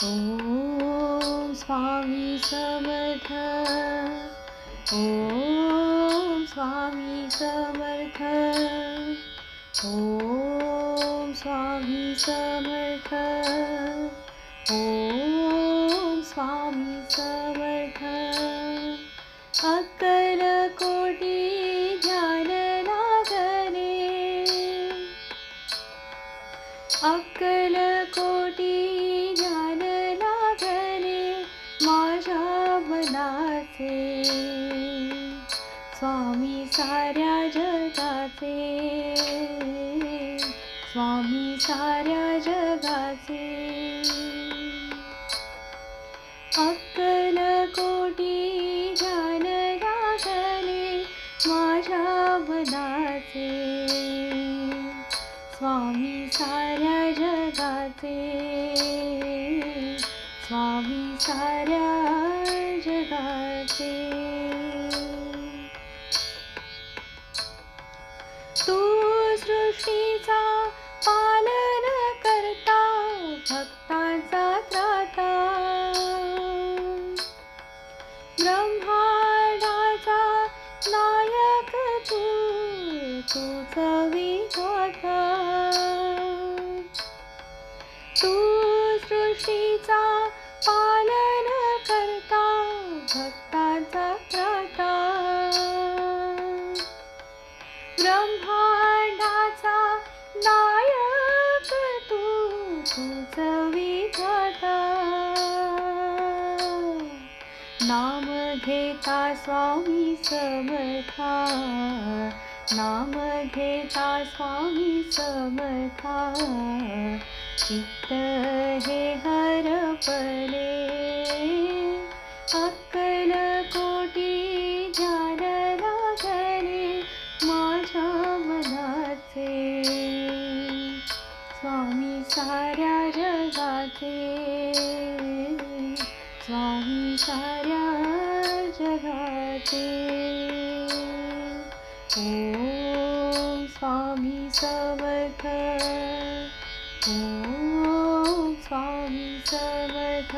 ओम स्वामी समर्थ. ओम स्वामी समर्थ. ओम स्वामी समर्थ. ओम स्वामी समर्थ. अक्कलकोटी ज्ञान लागले. अक्कलकोटी ज्ञान लागले माझ्या मनाचे. स्वामी साऱ्या जगाचे. स्वामी साऱ्या जगाचे. अक्कलकोटी ज्ञान लागले माझ्या मनाचे. स्वामी साऱ्या जगाचे. स्वामी साऱ्या जगाचे. तू सृष्टीचा पालन करता भक्तांचा त्राता. ब्रह्मांडाचा नायक तू, तूच विधाता. तू सृष्टीचा पालन करता भक्तांचा त्राता. ब्रह्मांडाचा नायक तू, तूच विधाता. नाम घेता स्वामी समर्था. नाम घेता स्वामी समर्था. चित्त हे हरपले. अक्कलकोटी ज्ञान लागले माझ्या मनाचे. स्वामी साऱ्या जगाचे. स्वामी साऱ्या जगाचे. ओम स्वामी समर्थ. ओम स्वामी समर्थ.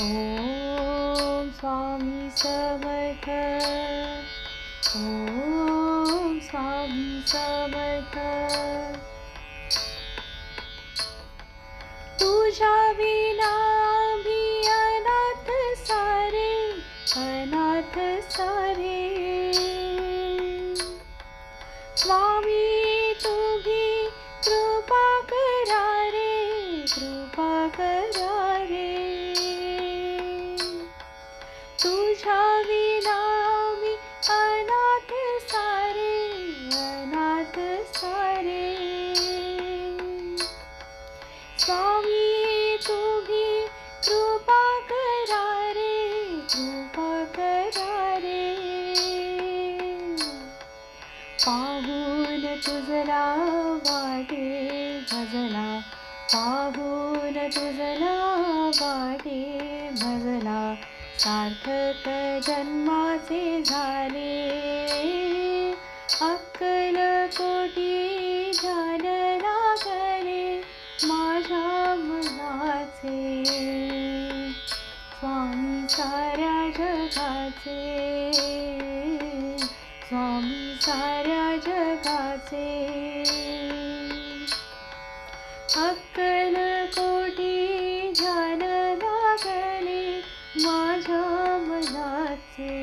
ओम स्वामी समर्थ. ओम स्वामी समर्थ. तुझ्या विना भी अनाथ सारे. अनाथ सारे. स्वामी तुम्ही कृपा करा रे. कृपा करा रे. तुझ्या विना मी अनाथ सारे. अनाथ सारे. स्वामी तुम्ही कृपा करा रे. कृपा करा रे. पाहून तुझला वाटे भजला. पाहून तुझला वाटे भजला. सार्थक जन्माचे झाले. अक्कलकोटी ज्ञान लागले माझ्या मनाचे. स्वामी साऱ्या जगाचे. स्वामी साऱ्या जगाचे. अक्कलकोटी ज्ञान लागले माझ्या मनाचे.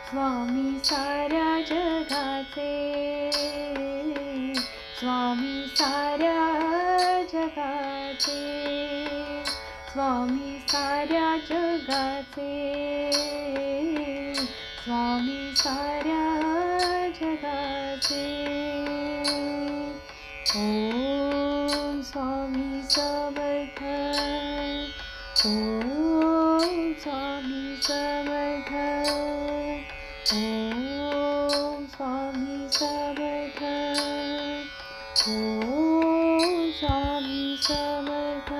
स्वामी साऱ्या जगाचे. स्वामी साऱ्या जगाचे. स्वामी साऱ्या जगाचे. स्वामी साऱ्या जगाचे. ओम स्वामी समर्थ. ओम स्वामी समर्थ. ओम स्वामी समर्थ. ओम स्वामी समर्थ.